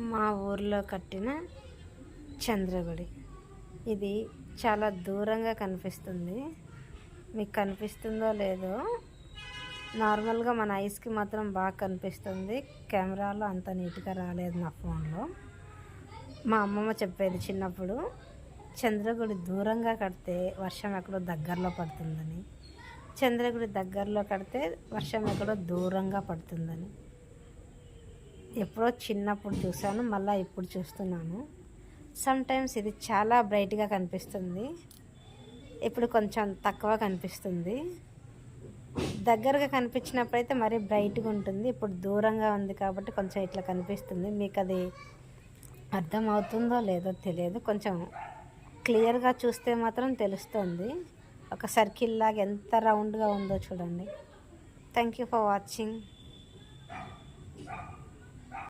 మా ఊర్లో కట్టిన చంద్రగుడి. ఇది చాలా దూరంగా కనిపిస్తుంది. మీకు కనిపిస్తుందో లేదో, నార్మల్గా మన ఐస్కి మాత్రం బాగా కనిపిస్తుంది. కెమెరాలో అంత నీట్గా రాలేదు నా ఫోన్లో. మా అమ్మమ్మ చెప్పేది చిన్నప్పుడు, చంద్రగుడి దూరంగా కడితే వర్షం ఎక్కడో దగ్గరలో పడుతుందని, చంద్రగుడి దగ్గరలో కడితే వర్షం ఎక్కడో దూరంగా పడుతుందని. ఎప్పుడో చిన్నప్పుడు చూశాను, మళ్ళీ ఇప్పుడు చూస్తున్నాను. సమ్టైమ్స్ ఇది చాలా బ్రైట్గా కనిపిస్తుంది, ఇప్పుడు కొంచెం తక్కువ కనిపిస్తుంది. దగ్గరగా కనిపించినప్పుడైతే మరీ బ్రైట్గా ఉంటుంది, ఇప్పుడు దూరంగా ఉంది కాబట్టి కొంచెం ఇట్లా కనిపిస్తుంది. మీకు అది అర్థమవుతుందో లేదో తెలియదు, కొంచెం క్లియర్గా చూస్తే మాత్రం తెలుస్తుంది. ఒక సర్కిల్ లాగా ఎంత రౌండ్గా ఉందో చూడండి. Thank you for watching.